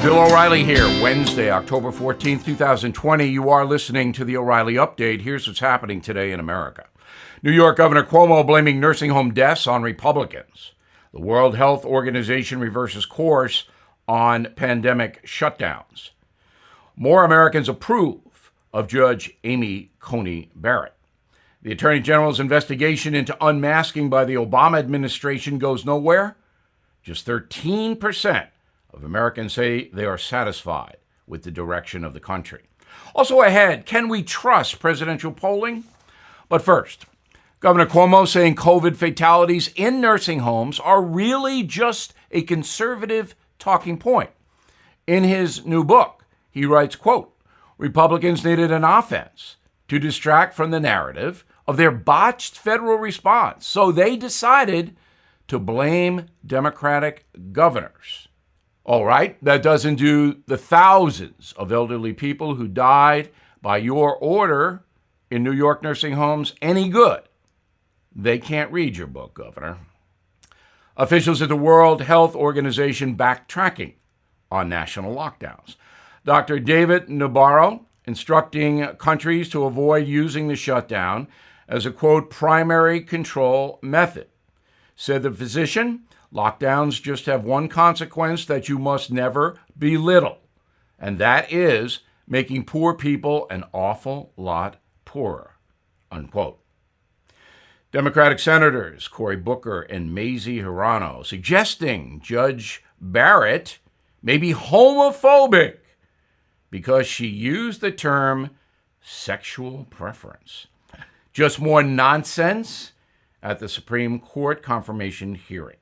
Bill O'Reilly here, Wednesday, October 14th, 2020. You are listening to the O'Reilly Update. Here's what's happening today in America. New York Governor Cuomo blaming nursing home deaths on Republicans. The World Health Organization reverses course on pandemic shutdowns. More Americans approve of Judge Amy Coney Barrett. The Attorney General's investigation into unmasking by the Obama administration goes nowhere. Just 13% of Americans say they are satisfied with the direction of the country. Also ahead, can we trust presidential polling? But first, Governor Cuomo saying COVID fatalities in nursing homes are really just a conservative talking point. In his new book, he writes, quote, Republicans needed an offense to distract from the narrative of their botched federal response, so they decided to blame Democratic governors. All right, that doesn't do the thousands of elderly people who died by your order in New York nursing homes any good. They can't read your book, Governor. Officials at the World Health Organization backtracking on national lockdowns. Dr. David Nabarro instructing countries to avoid using the shutdown as a, quote, primary control method. Said the physician, lockdowns just have one consequence that you must never belittle, and that is making poor people an awful lot poorer, unquote. Democratic Senators Cory Booker and Mazie Hirono suggesting Judge Barrett may be homophobic because she used the term sexual preference. Just more nonsense at the Supreme Court confirmation hearing.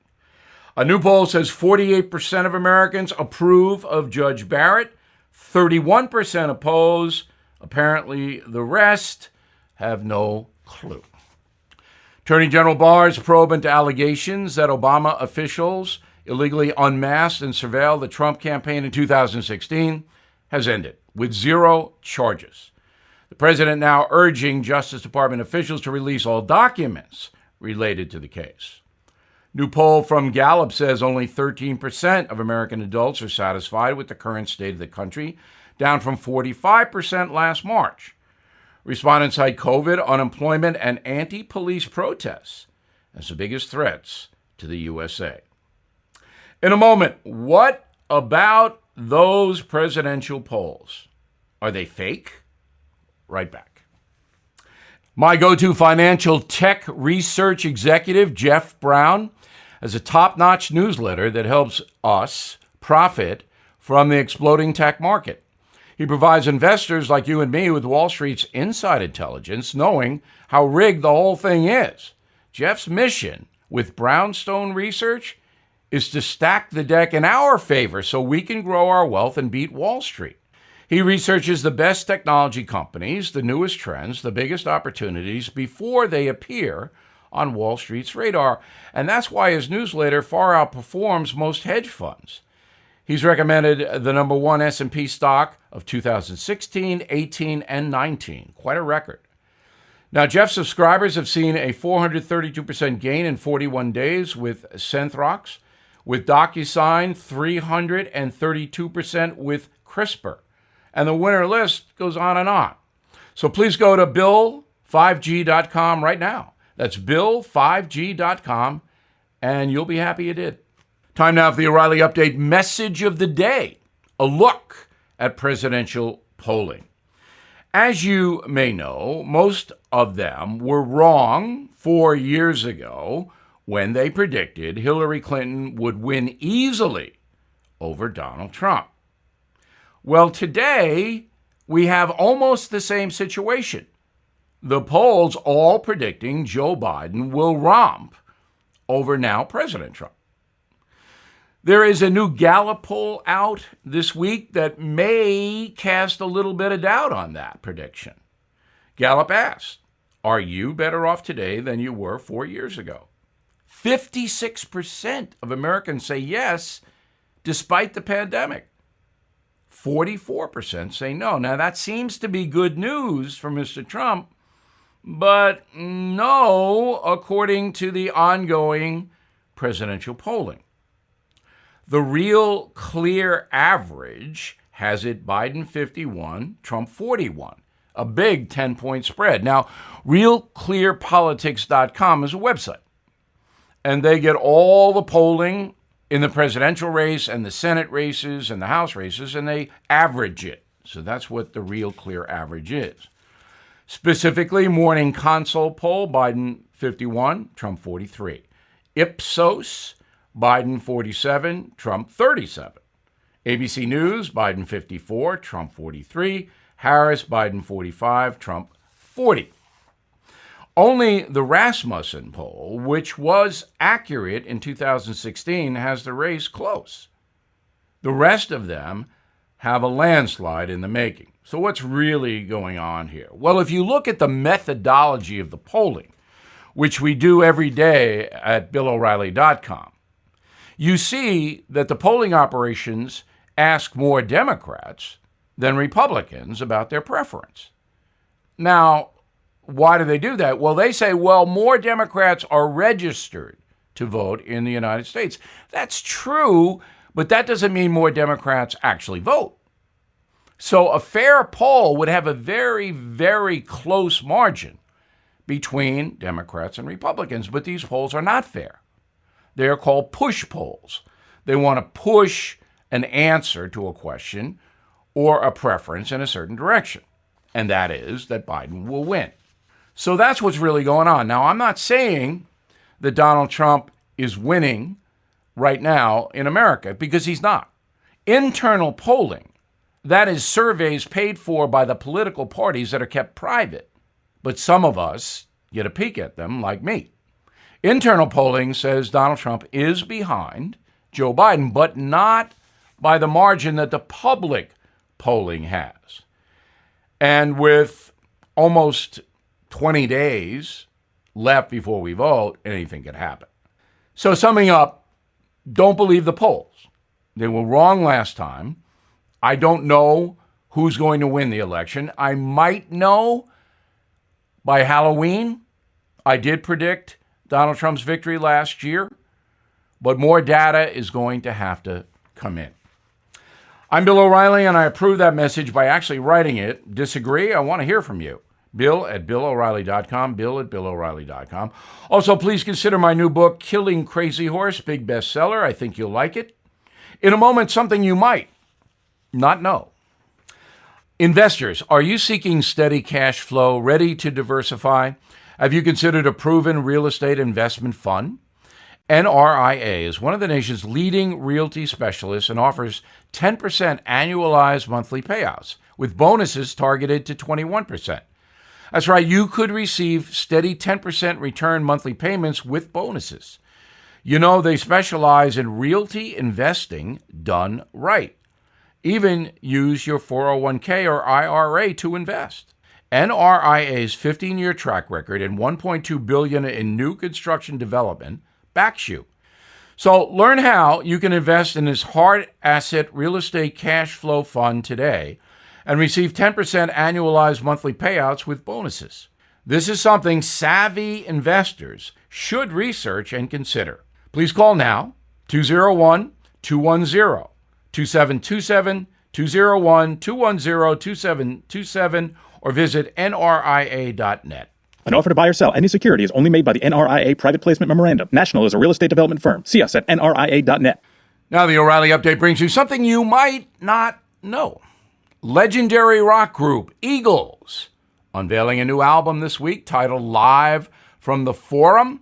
A new poll says 48% of Americans approve of Judge Barrett, 31% oppose. Apparently, the rest have no clue. Attorney General Barr's probe into allegations that Obama officials illegally unmasked and surveilled the Trump campaign in 2016 has ended with 0 charges. The president now urging Justice Department officials to release all documents related to the case. New poll from Gallup says only 13% of American adults are satisfied with the current state of the country, down from 45% last March. Respondents cite COVID, unemployment, and anti-police protests as the biggest threats to the USA. In a moment, what about those presidential polls? Are they fake? Right back. My go-to financial tech research executive, Jeff Brown, has a top-notch newsletter that helps us profit from the exploding tech market. He provides investors like you and me with Wall Street's inside intelligence, knowing how rigged the whole thing is. Jeff's mission with Brownstone Research is to stack the deck in our favor so we can grow our wealth and beat Wall Street. He researches the best technology companies, the newest trends, the biggest opportunities before they appear on Wall Street's radar. And that's why his newsletter far outperforms most hedge funds. He's recommended the number one S&P stock of 2016, 18, and 19. Quite a record. Now, Jeff's subscribers have seen a 432% gain in 41 days with Centrox, with DocuSign 332% with CRISPR. And the winner list goes on and on. So please go to bill5g.com right now. That's bill5g.com, and you'll be happy you did. Time now for the O'Reilly Update message of the day, a look at presidential polling. As you may know, most of them were wrong 4 years ago when they predicted Hillary Clinton would win easily over Donald Trump. Well, today, we have almost the same situation. The polls all predicting Joe Biden will romp over now President Trump. There is a new Gallup poll out this week that may cast a little bit of doubt on that prediction. Gallup asked, are you better off today than you were 4 years ago? 56% of Americans say yes, despite the pandemic. 44% say no. Now, that seems to be good news for Mr. Trump, but no, according to the ongoing presidential polling. The real clear average has it Biden 51, Trump 41, a big 10-point spread. Now, realclearpolitics.com is a website, and they get all the polling in the presidential race and the Senate races and the House races, and they average it. So that's what the real clear average is. Specifically, Morning Consult poll, Biden 51, Trump 43. Ipsos, Biden 47, Trump 37. ABC News, Biden 54, Trump 43. Harris, Biden 45, Trump 40. Only the Rasmussen poll, which was accurate in 2016, has the race close. The rest of them have a landslide in the making. So what's really going on here? Well, if you look at the methodology of the polling, which we do every day at BillO'Reilly.com, you see that the polling operations ask more Democrats than Republicans about their preference. Now, why do they do that? Well, they say, more Democrats are registered to vote in the United States. That's true, but that doesn't mean more Democrats actually vote. So a fair poll would have a very, very close margin between Democrats and Republicans, but these polls are not fair. They are called push polls. They want to push an answer to a question or a preference in a certain direction, and that is that Biden will win. So that's what's really going on. Now, I'm not saying that Donald Trump is winning right now in America, because he's not. Internal polling, that is surveys paid for by the political parties that are kept private, but some of us get a peek at them, like me. Internal polling says Donald Trump is behind Joe Biden, but not by the margin that the public polling has. And with almost 20 days left before we vote, anything could happen. So summing up, don't believe the polls. They were wrong last time. I don't know who's going to win the election. I might know by Halloween. I did predict Donald Trump's victory last year, but more data is going to have to come in. I'm Bill O'Reilly, and I approve that message by actually writing it. Disagree? I want to hear from you. Bill at BillO'Reilly.com, Bill at BillO'Reilly.com. Also, please consider my new book, Killing Crazy Horse, big bestseller. I think you'll like it. In a moment, something you might not know. Investors, are you seeking steady cash flow, ready to diversify? Have you considered a proven real estate investment fund? Nria is one of the nation's leading realty specialists and offers 10% annualized monthly payouts, with bonuses targeted to 21%. That's right, you could receive steady 10% return monthly payments with bonuses. You know, they specialize in realty investing done right. Even use your 401k or IRA to invest. NRIA's 15-year track record and $1.2 billion in new construction development backs you. So learn how you can invest in this hard asset real estate cash flow fund today and receive 10% annualized monthly payouts with bonuses. This is something savvy investors should research and consider. Please call now, 201-210-2727, 201-210-2727, or visit nria.net. An offer to buy or sell any security is only made by the NRIA Private Placement Memorandum. National is a real estate development firm. See us at nria.net. Now the O'Reilly Update brings you something you might not know. Legendary rock group Eagles unveiling a new album this week titled Live from the Forum.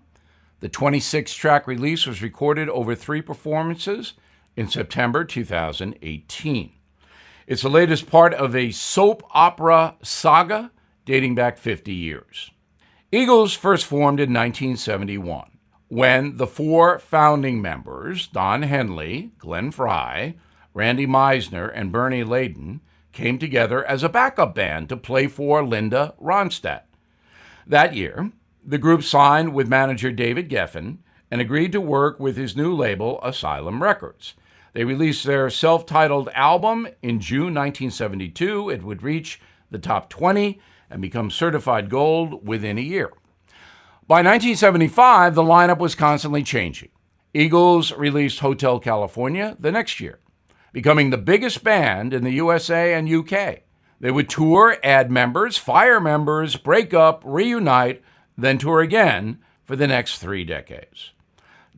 The 26-track release was recorded over 3 performances in September 2018. It's the latest part of a soap opera saga dating back 50 years. Eagles first formed in 1971 when the 4 founding members, Don Henley, Glenn Frey, Randy Meisner, and Bernie Layden, came together as a backup band to play for Linda Ronstadt. That year, the group signed with manager David Geffen and agreed to work with his new label, Asylum Records. They released their self-titled album in June 1972. It would reach the top 20 and become certified gold within a year. By 1975, the lineup was constantly changing. Eagles released Hotel California the next year, becoming the biggest band in the USA and UK. They would tour, add members, fire members, break up, reunite, then tour again for the next 3 decades.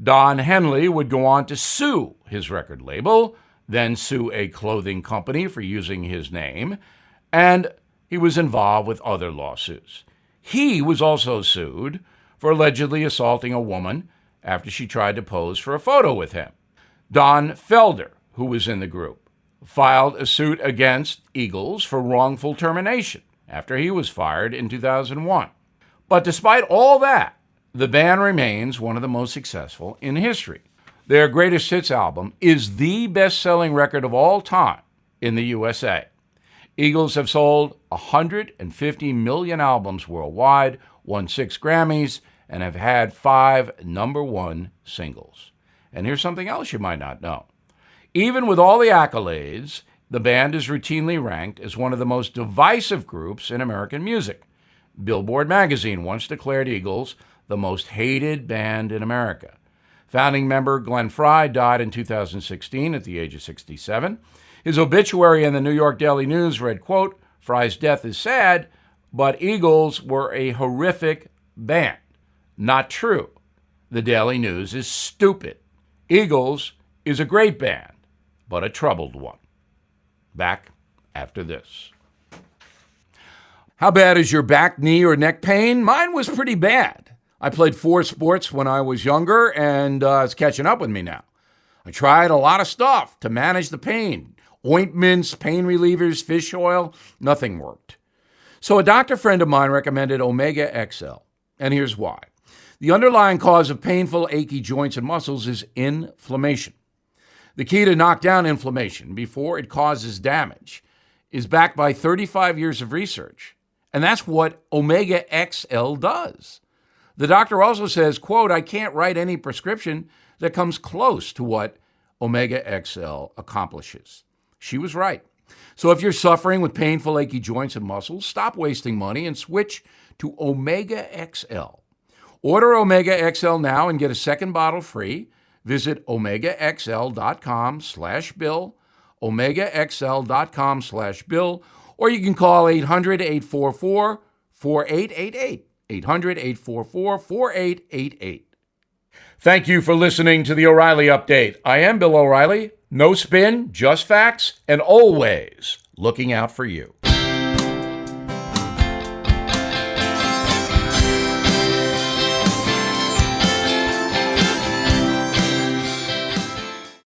Don Henley would go on to sue his record label, then sue a clothing company for using his name, and he was involved with other lawsuits. He was also sued for allegedly assaulting a woman after she tried to pose for a photo with him. Don Felder, who was in the group, filed a suit against Eagles for wrongful termination after he was fired in 2001. But despite all that, the band remains one of the most successful in history. Their greatest hits album is the best-selling record of all time in the USA. Eagles have sold 150 million albums worldwide, won 6 Grammys, and have had 5 #1 singles. And here's something else you might not know. Even with all the accolades, the band is routinely ranked as one of the most divisive groups in American music. Billboard magazine once declared Eagles the most hated band in America. Founding member Glenn Frey died in 2016 at the age of 67. His obituary in the New York Daily News read, quote, "Frey's death is sad, but Eagles were a horrific band." Not true. The Daily News is stupid. Eagles is a great band, but a troubled one. Back after this. How bad is your back, knee, or neck pain? Mine was pretty bad. I played 4 sports when I was younger, and it's catching up with me now. I tried a lot of stuff to manage the pain. Ointments, pain relievers, fish oil, nothing worked. So a doctor friend of mine recommended Omega XL, and here's why. The underlying cause of painful, achy joints and muscles is inflammation. The key to knock down inflammation before it causes damage is backed by 35 years of research, and that's what Omega XL does. The doctor also says, quote, "I can't write any prescription that comes close to what Omega XL accomplishes." She was right. So if you're suffering with painful, achy joints and muscles, stop wasting money and switch to Omega XL. Order Omega XL now and get a second bottle free. Visit omegaxl.com/bill, omegaxl.com/bill, or you can call 800-844-4888, 800-844-4888. Thank you for listening to the O'Reilly Update. I am Bill O'Reilly. No spin, just facts, and always looking out for you.